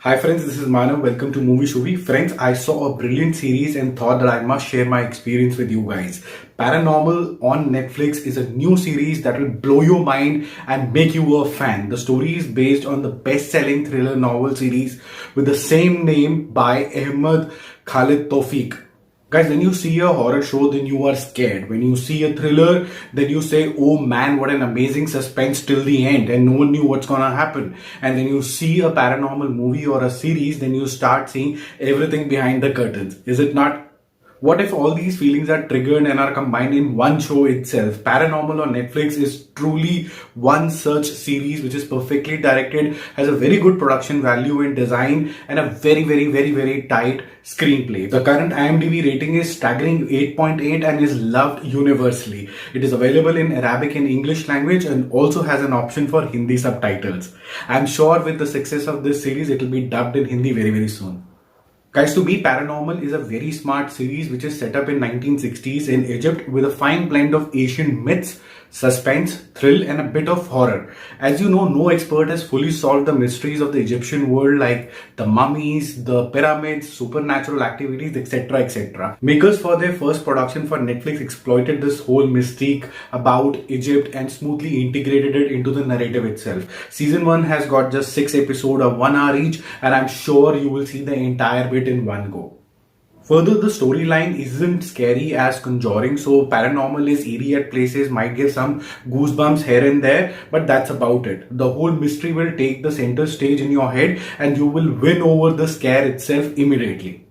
Hi friends, this is Manav. Welcome to Movie Shuvi. Friends, I saw a brilliant series and thought that I must share my experience with you guys. Paranormal on Netflix is a new series that will blow your mind and make you a fan. The story is based on the best-selling thriller novel series with the same name by Ahmed Khalid Tawfiq. Guys, when you see a horror show, then you are scared. When you see a thriller, then you say, oh man, what an amazing suspense till the end, and no one knew what's gonna happen. And when you see a paranormal movie or a series, then you start seeing everything behind the curtains. Is it not? What if all these feelings are triggered and are combined in one show itself? Paranormal on Netflix is truly one such series which is perfectly directed, has a very good production value and design, and a very tight screenplay. The current IMDb rating is staggering 8.8 and is loved universally. It is available in Arabic and English language and also has an option for Hindi subtitles. I'm sure with the success of this series, it will be dubbed in Hindi very soon. Guys, to me, Paranormal is a very smart series which is set up in 1960s in Egypt with a fine blend of Asian myths, suspense, thrill and a bit of horror. As you know, no expert has fully solved the mysteries of the Egyptian world like the mummies, the pyramids, supernatural activities, etc. Makers for their first production for Netflix exploited this whole mystique about Egypt and smoothly integrated it into the narrative itself. Season 1 has got just 6 episodes of 1 hour each, and I'm sure you will see the entire bit in one go. Further, the storyline isn't scary as Conjuring, so paranormal is eerie at places, might give some goosebumps here and there, but that's about it. The whole mystery will take the center stage in your head and you will win over the scare itself immediately.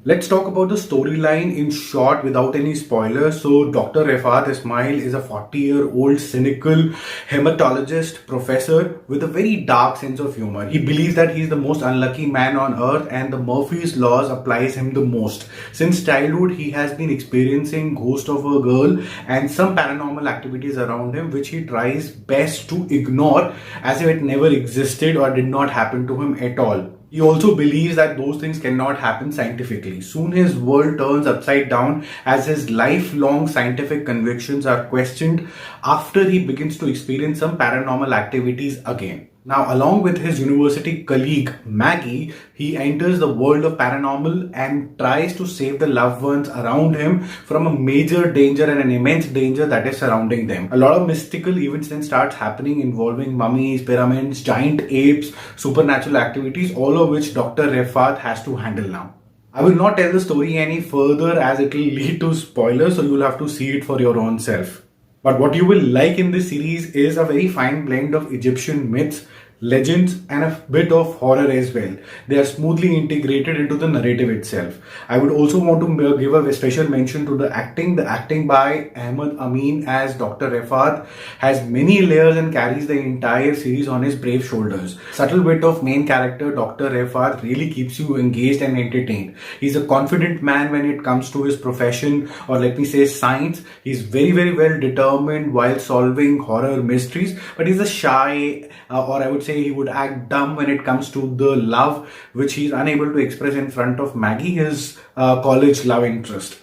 Let's talk about the storyline in short without any spoilers. So Dr. Refat Ismail is a 40-year-old cynical hematologist professor with a very dark sense of humor. He believes that he's the most unlucky man on earth and the Murphy's laws applies him the most. Since childhood, he has been experiencing ghost of a girl and some paranormal activities around him which he tries best to ignore as if it never existed or did not happen to him at all. He also believes that those things cannot happen scientifically. Soon his world turns upside down as his lifelong scientific convictions are questioned after he begins to experience some paranormal activities again. Now, along with his university colleague Maggie, he enters the world of paranormal and tries to save the loved ones around him from a major danger and an immense danger that is surrounding them. A lot of mystical events then starts happening involving mummies, pyramids, giant apes, supernatural activities, all of which Dr. Refat has to handle now. I will not tell the story any further as it will lead to spoilers, so you'll have to see it for your own self. But what you will like in this series is a very fine blend of Egyptian myths, legends and a bit of horror as well. They are smoothly integrated into the narrative itself. I would also want to give a special mention to the acting. The acting by Ahmed Amin as Dr. Refat has many layers and carries the entire series on his brave shoulders. Subtle bit of main character Dr. Refat really keeps you engaged and entertained. He's a confident man when it comes to his profession, or let me say science. He's very well determined while solving horror mysteries, but he's a shy or I would say he would act dumb when it comes to the love which he's unable to express in front of Maggie, his college love interest.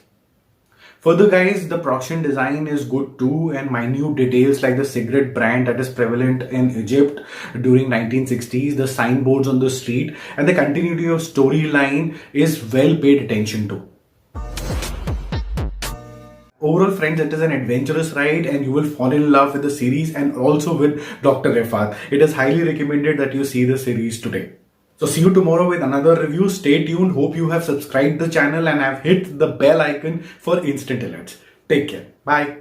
Further guys, the production design is good too, and minute details like the cigarette brand that is prevalent in Egypt during 1960s, the signboards on the street and the continuity of storyline is well paid attention to. Overall, friends, it is an adventurous ride and you will fall in love with the series and also with Dr. Refat. It is highly recommended that you see the series today. So see you tomorrow with another review. Stay tuned. Hope you have subscribed the channel and have hit the bell icon for instant alerts. Take care. Bye.